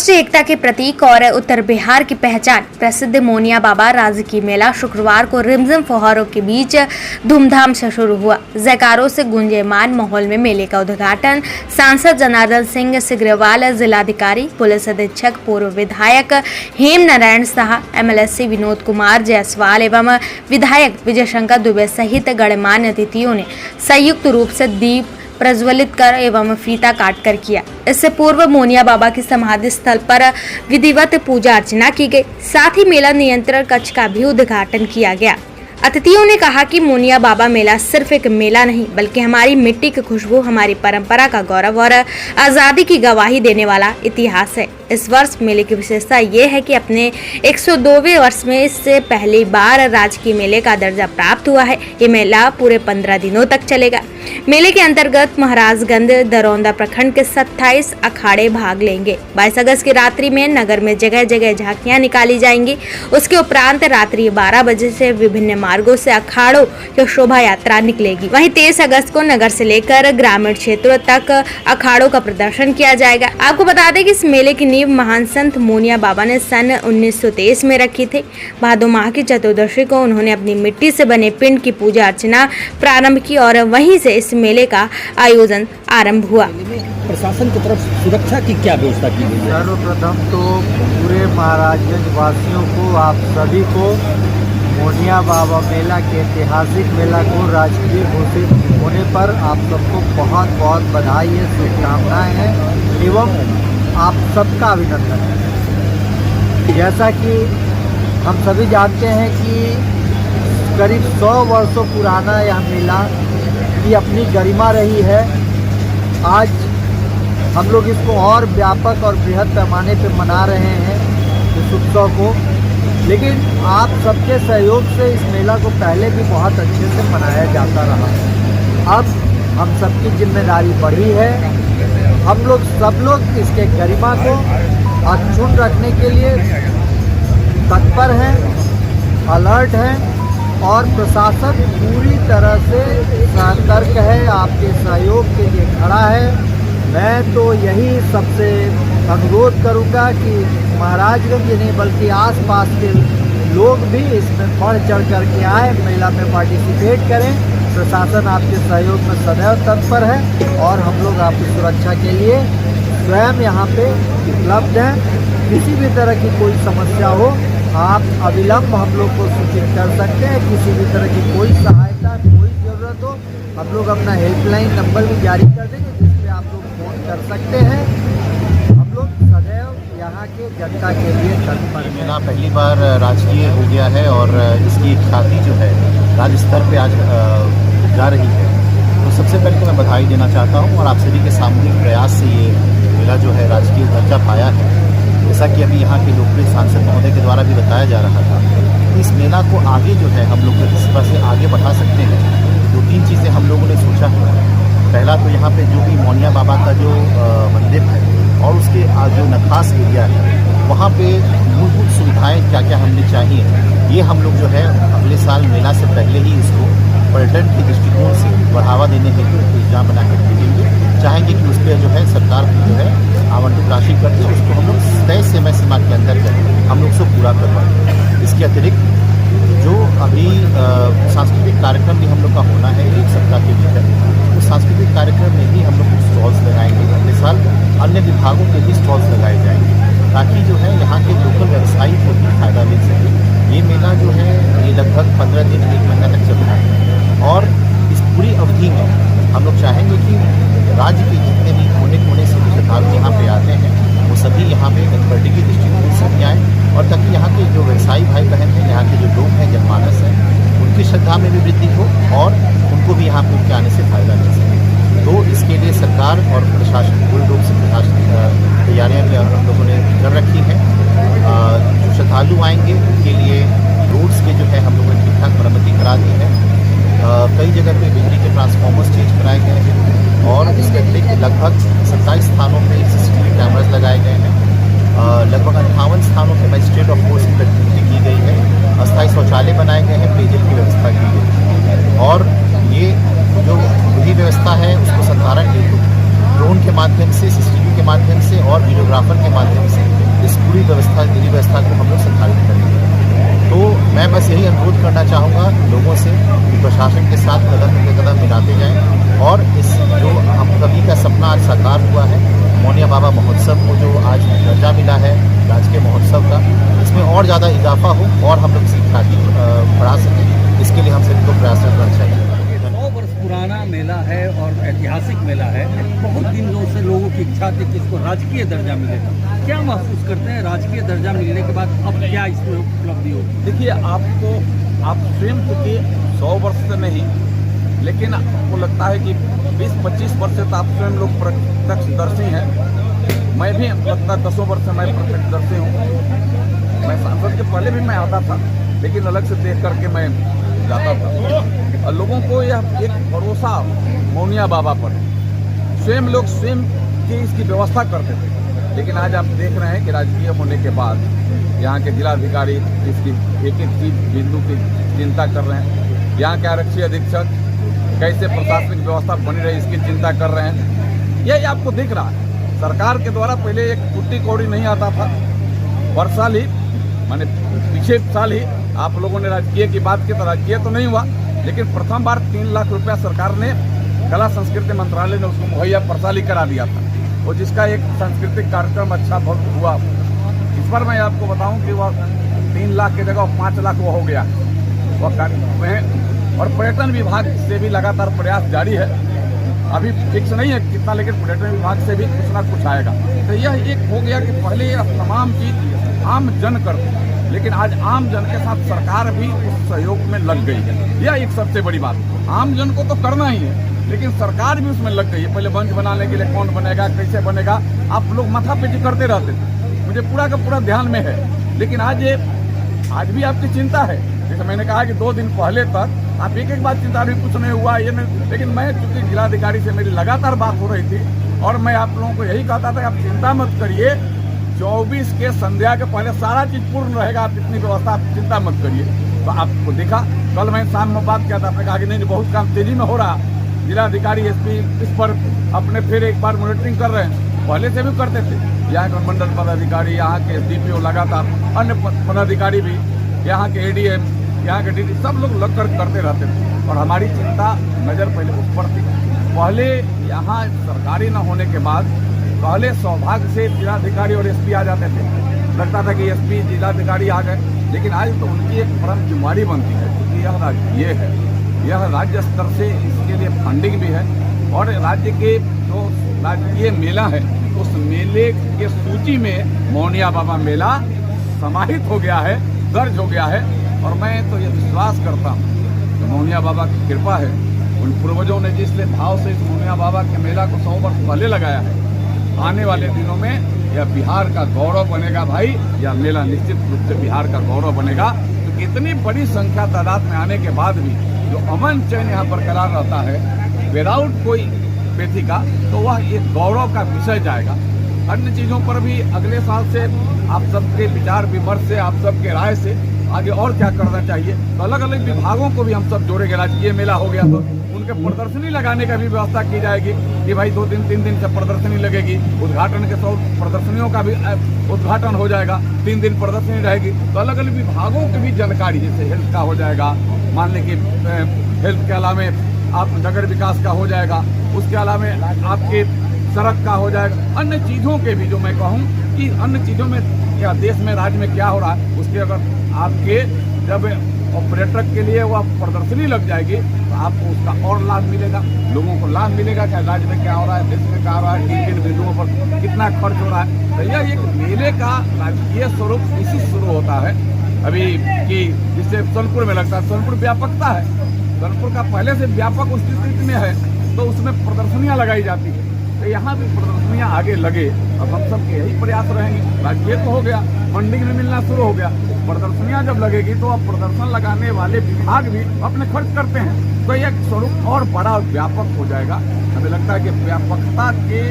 राष्ट्रीय एकता के प्रतीक और उत्तर बिहार की पहचान प्रसिद्ध मोनिया बाबा राजकीय मेला शुक्रवार को रिमझिम फुहारों के बीच धूमधाम से शुरू हुआ। जयकारों से गुंजयमान माहौल में मेले का उद्घाटन सांसद जनार्दन सिंह सिग्रीवाल, जिलाधिकारी, पुलिस अधीक्षक, पूर्व विधायक हेम नारायण साहा, MLSC विनोद कुमार जायसवाल एवं विधायक विजय शंकर दुबे सहित गणमान्य अतिथियों ने संयुक्त रूप से दीप प्रज्वलित कर एवं फीता काट कर किया। इससे पूर्व मोनिया बाबा की समाधि स्थल पर विधिवत पूजा अर्चना की गई। साथ ही मेला नियंत्रण कक्ष का भी उद्घाटन किया गया। अतिथियों ने कहा कि मोनिया बाबा मेला सिर्फ एक मेला नहीं बल्कि हमारी मिट्टी की खुशबू, हमारी परंपरा का गौरव और आज़ादी की गवाही देने वाला इतिहास है। इस वर्ष मेले की विशेषता ये है कि अपने 102वें वर्ष में इससे पहली बार राजकीय मेले का दर्जा प्राप्त हुआ है। ये मेला पूरे 15 दिनों तक चलेगा। मेले के अंतर्गत महाराजगंज दरौंदा प्रखंड के 27 अखाड़े भाग लेंगे। 22 अगस्त की रात्रि में नगर में जगह जगह झांकियां निकाली जाएंगी। उसके उपरांत रात्रि 12 बजे से विभिन्न मार्गों से अखाड़ों की शोभा यात्रा निकलेगी। वहीं 23 अगस्त को नगर से लेकर ग्रामीण क्षेत्रों तक अखाड़ों का प्रदर्शन किया जाएगा। आपको बता दें कि इस मेले की नींव महान संत मोनिया बाबा ने सन 1923 में रखी थी। भादो माह की चतुर्दशी को उन्होंने अपनी मिट्टी से बने पिंड की पूजा अर्चना प्रारंभ की और वहीं से इस मेले का आयोजन आरंभ हुआ। प्रशासन की तरफ सुरक्षा की क्या व्यवस्था की गई है? सर्वप्रथम तो पूरे महाराजगंज वासियों को, आप सभी को मोनिया बाबा मेला के ऐतिहासिक मेला को राजकीय घोषित होने पर आप सबको बहुत बहुत बधाई है, शुभकामनाएं हैं एवं आप सबका अभिनंदन है। जैसा कि हम सभी जानते हैं कि करीब 100 वर्षों पुराना यह मेला की अपनी गरिमा रही है। आज हम लोग इसको और व्यापक और बृहद पैमाने पर मना रहे हैं इस उत्सव को, लेकिन आप सबके सहयोग से इस मेला को पहले भी बहुत अच्छे से मनाया जाता रहा। अब हम सबकी जिम्मेदारी बढ़ी है। हम लोग सब लोग इसके गरिमा को अक्षुण्ण रखने के लिए तत्पर हैं, अलर्ट हैं और प्रशासन पूरी तरह से सतर्क है, आपके सहयोग के लिए खड़ा है। मैं तो यही सबसे अनुरोध करूंगा कि महाराजगंज नहीं बल्कि आसपास के लोग भी इसमें बढ़ चढ़ करके आए, मेला में पार्टिसिपेट करें। प्रशासन आपके सहयोग में सदैव तत्पर है और हम लोग आपकी सुरक्षा के लिए स्वयं यहाँ पे उपलब्ध हैं। किसी भी तरह की कोई समस्या हो आप अविलंब हम लोग को सूचित कर सकते हैं। किसी भी तरह की कोई सहायता, कोई ज़रूरत हो हम लोग अपना हेल्पलाइन नंबर भी जारी कर देंगे जिस पे आप लोग फ़ोन कर सकते हैं। हम लोग सदैव यहाँ के जनता के लिए तत्पर हैं। मेला पहली बार राजकीय हो गया है और इसकी ख्याति जो है राज्य स्तर पे आज जा रही है। तो सबसे पहले तो मैं बधाई देना चाहता हूँ और आप सभी के सामूहिक प्रयास से ये मेला जो है राजकीय दर्जा पाया है। जैसा कि अभी यहाँ के लोकप्रिय सांसद महोदय के द्वारा भी बताया जा रहा था, इस मेला को आगे जो है हम लोग इस तरह से आगे बढ़ा सकते हैं। 2-3 चीज़ें हम लोगों ने सोचा है। पहला तो यहाँ पे जो भी मोनिया बाबा का जो मंदिर है और उसके जो नखास एरिया है वहाँ पे मूलभूत सुविधाएँ क्या क्या हमने चाहिए, ये हम लोग जो है अगले साल मेला से पहले ही इसको पर्यटन के दृष्टिकोण से बढ़ावा देने हेतु योजना बना कर देंगे। चाहेंगे कि उस पर जो है सरकार जो है आवंटित राशि करके उसको हम लोग तय समय सीमा के अंदर हम लोग उसको पूरा करवाएं। इसके अतिरिक्त जो अभी सांस्कृतिक कार्यक्रम भी हम लोग का होना है 1 सप्ताह के भीतर, तो सांस्कृतिक कार्यक्रम में भी हम लोग स्टॉल्स लगाएंगे। अगले साल अन्य विभागों के भी स्टॉल्स लगाए जाएंगे ताकि जो है यहाँ के लोकल व्यवसायी को भी फायदा मिल सके। ये मेला जो है ये लगभग 15 दिन 1 महीना तक चल रहा है और इस पूरी अवधि में हम लोग चाहेंगे कि राज्य के जितने भी कोने कोने से श्रद्धालु यहाँ पे आते हैं वो सभी यहाँ पे गणपति की दृष्टिकोण से भी आएँ और ताकि यहाँ के जो व्यवसायी भाई बहन हैं, यहाँ के जो लोग हैं, जनमानस हैं, उनकी श्रद्धा में भी वृद्धि हो और उनको भी यहाँ पे उनके आने से फायदा मिल सके। तो इसके लिए सरकार और प्रशासन पूर्ण रूप से तैयारियाँ भी हम लोगों ने कर रखी हैं। जो श्रद्धालु आएंगे उनके लिए रोड्स के जो है हम लोगों ने ठीक ठाक मरम्मती करा दी है। कई जगह पे बिजली के ट्रांसफार्मर्स चेंज कराए गए हैं और इसके अतिरिक्त लगभग 27 स्थानों पे CCTV कैमरास लगाए गए हैं। लगभग 58 स्थानों पे मजिस्ट्रेट ऑफ फोर्स की प्रतिनियुक्ति की गई है। अस्थायी शौचालय बनाए गए हैं, पेयजल की व्यवस्था की गई है और ये जो विधि व्यवस्था है उसको संधारण हेतु ड्रोन के माध्यम से, CCTV के माध्यम से और वीडियोग्राफर के माध्यम से इस पूरी विधि व्यवस्था को हम लोग संचालित करेंगे। तो मैं बस यही अनुरोध करना चाहूँगा लोगों से कि प्रशासन के साथ कदम पे कदम मिलाते जाएं और इस जो हम सभी का सपना आज साकार हुआ है, मोनिया बाबा महोत्सव को जो आज दर्जा मिला है राजकीय महोत्सव का, इसमें और ज़्यादा इजाफा हो और हम लोग इसकी ख्याति बढ़ा सकें, इसके लिए हम सभी को प्रयासरत रहना चाहिए। 100 वर्ष पुराना मेला है और ऐतिहासिक मेला है। बहुत दिनों से लोगों की इच्छा थी कि इसको राजकीय दर्जा मिलेगा। क्या महसूस करते हैं राजकीय दर्जा मिलने के बाद अब क्या इसमें उपलब्धि होगी? देखिए, आप स्वयं चूँकि 100 वर्ष से नहीं, लेकिन आपको लगता है कि 20-25 वर्ष से तो आप स्वयं लोग प्रत्यक्षदर्शी हैं। मैं भी लगता है 10 वर्ष से मैं प्रत्यक्षदर्शी हूँ। मैं सांसद के पहले भी मैं आता था, लेकिन अलग से देख करके मैं जाता था और लोगों को यह एक भरोसा मोनिया बाबा पर, स्वयं लोग स्वयं की इसकी व्यवस्था करते थे। लेकिन आज आप देख रहे हैं कि राजकीय होने के बाद यहाँ के जिलाधिकारी इसकी एक एक चीज बिंदु की चिंता कर रहे हैं। यहाँ के आरक्षी अधीक्षक कैसे प्रशासनिक व्यवस्था बनी रही इसकी चिंता कर रहे हैं। यही आपको दिख रहा है। सरकार के द्वारा पहले एक कुट्टी कौड़ी नहीं आता था, वर्ष साल ही माने पिछले साल ही आप लोगों ने राजकीय की बात की तो राजकीय तो नहीं हुआ, लेकिन प्रथम बार 3 लाख रुपया सरकार ने कला संस्कृति मंत्रालय ने उसको मुहैया परसाली करा दिया था, और जिसका एक सांस्कृतिक कार्यक्रम अच्छा बहुत हुआ। इस बार मैं आपको बताऊं कि वह 3 लाख की जगह 5 लाख वो हो गया वह कार्यक्रम। और पर्यटन विभाग से भी लगातार प्रयास जारी है, अभी फिक्स नहीं है कितना, लेकिन पर्यटन विभाग से भी कुछ ना कुछ आएगा। तो यह एक हो गया कि पहले यह तमाम चीज आम जन करते, लेकिन आज आम जन के साथ सरकार भी उस सहयोग में लग गई है। यह एक सबसे बड़ी बात, आम जन को तो करना ही है, लेकिन सरकार भी उसमें लग गई है। पहले मंच बनाने के लिए कौन बनेगा, कैसे बनेगा, आप लोग माथापेची करते रहते थे, मुझे पूरा का पूरा ध्यान में है। लेकिन आज भी आपकी चिंता है। जैसे मैंने कहा कि 2 दिन पहले तक आप एक बात चिंता, भी कुछ नहीं हुआ ये नहीं, लेकिन मैं चूंकि जिलाधिकारी से मेरी लगातार बात हो रही थी और मैं आप लोगों को यही कहता था कि आप चिंता मत करिए, 24 के संध्या के पहले सारा चीज पूर्ण रहेगा, आप इतनी व्यवस्था आप चिंता मत करिए। तो आपको देखा, कल मैं शाम में बात किया था, आपने कहा कि नहीं बहुत काम तेजी में हो रहा। जिलाधिकारी एसपी इस पर अपने फिर एक बार मॉनिटरिंग कर रहे हैं, पहले से भी करते थे। यहाँ के मंडल पदाधिकारी, यहाँ के एसडीपीओ, लगातार अन्य पदाधिकारी भी, यहाँ के एडीएम, यहाँ के डीडी, सब लोग लग कर करते रहते थे। और हमारी चिंता नज़र पहले उस पर थी। पहले यहाँ सरकारी न होने के बाद पहले सौभाग्य से जिलाधिकारी और एसपी आ जाते थे, लगता था कि एसपी जिलाधिकारी आ गए, लेकिन आज तो उनकी एक परम जिम्मेदारी बनती है, क्योंकि यह राज्य है, यह राज्य स्तर से इसके लिए फंडिंग भी है। और राज्य के जो राजकीय मेला है, उस मेले के सूची में मोनिया बाबा मेला समाहित हो गया है, दर्ज हो गया है। और मैं तो ये विश्वास करता हूँ कि मोनिया बाबा की कृपा है, उन पूर्वजों ने जिस भाव से इस मोनिया बाबा के मेला को 100 वर्ष पहले लगाया है, आने वाले दिनों में यह बिहार का गौरव बनेगा भाई। यह मेला निश्चित रूप से बिहार का गौरव बनेगा, क्योंकि इतनी बड़ी संख्या तादाद में आने के बाद भी जो अमन चैन यहाँ बरकरार रहता है विदाउट कोई व्यक्ति का, तो वह एक गौरव का विषय जाएगा। अन्य चीज़ों पर भी अगले साल से आप सबके विचार विमर्श से, आप सबके राय से आगे और क्या करना चाहिए, तो अलग अलग विभागों को भी हम सब जोड़ेंगे। राजकीय मेला हो गया तो उनके प्रदर्शनी लगाने का भी व्यवस्था की जाएगी कि भाई 2 दिन 3 दिन से प्रदर्शनी लगेगी, उद्घाटन के 100 प्रदर्शनियों का भी उद्घाटन हो जाएगा, 3 दिन प्रदर्शनी रहेगी। तो अलग अलग विभागों की भी जानकारी, जैसे हेल्थ का हो जाएगा, मान लें कि हेल्थ के अलावा आप नगर विकास का हो जाएगा, उसके अलावा आपके सड़क का हो जाएगा, अन्य चीज़ों के भी, जो मैं कहूँ कि अन्य चीज़ों में या देश में राज्य में क्या हो रहा है, उसके अगर आपके जब पर्यटक के लिए वह प्रदर्शनी लग जाएगी तो आपको उसका और लाभ मिलेगा, लोगों को लाभ मिलेगा कि राज्य में क्या हो रहा है, देश में क्या हो रहा है, किन किन बिंदुओं पर कितना खर्च हो रहा है। तो यह एक मेले का राजकीय स्वरूप इसी शुरू होता है अभी कि जिससे सोनपुर में लगता है। सोनपुर व्यापकता है, सोनपुर का पहले से व्यापक स्थिति में है, तो उसमें प्रदर्शनियाँ लगाई जाती है। तो यहाँ भी प्रदर्शनियाँ आगे लगे, अब हम सब के यही प्रयास रहेंगे। राजकीय तो हो गया, फंडिंग भी मिलना शुरू हो गया, प्रदर्शनियाँ जब लगेगी तो अब प्रदर्शन लगाने वाले विभाग भी अपने खर्च करते हैं, तो यह स्वरूप और बड़ा व्यापक हो जाएगा। हमें लगता है कि व्यापकता के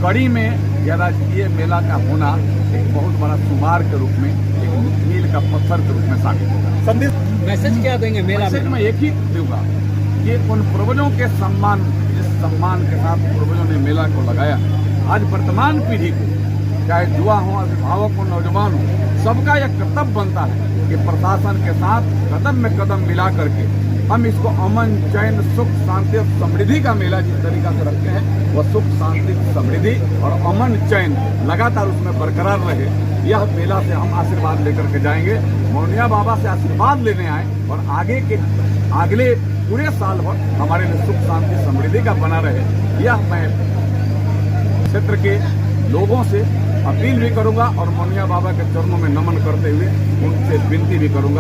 कड़ी में यह राजकीय मेला का होना एक बहुत बड़ा शुमार के रूप में, एक मील का पत्थर के रूप में साबित होगा। संदेश मैसेज क्या देंगे मेला में? मैं एक ही दूंगा कि उन पूर्वजों के सम्मान, जिस सम्मान के साथ पूर्वजों ने मेला को लगाया, आज वर्तमान पीढ़ी को, चाहे युवा हो, अभिभावक हो, नौजवान हो, सबका यह कर्तव्य बनता है कि प्रशासन के साथ कदम में कदम मिला करके हम इसको अमन, चैन, सुख, शांति और समृद्धि का मेला जिस तरीका से रखते हैं वह सुख, शांति, समृद्धि और अमन, चैन लगातार उसमें बरकरार रहे, यह मेला से हम आशीर्वाद लेकर के जाएंगे। मौनिया बाबा से आशीर्वाद लेने आए और अगले पूरे साल भर हमारे लिए सुख, शांति, समृद्धि का बना रहे, यह मैं क्षेत्र के लोगों से अपील भी करूंगा और मौनिया बाबा के चरणों में नमन करते हुए उनसे विनती भी करूंगा।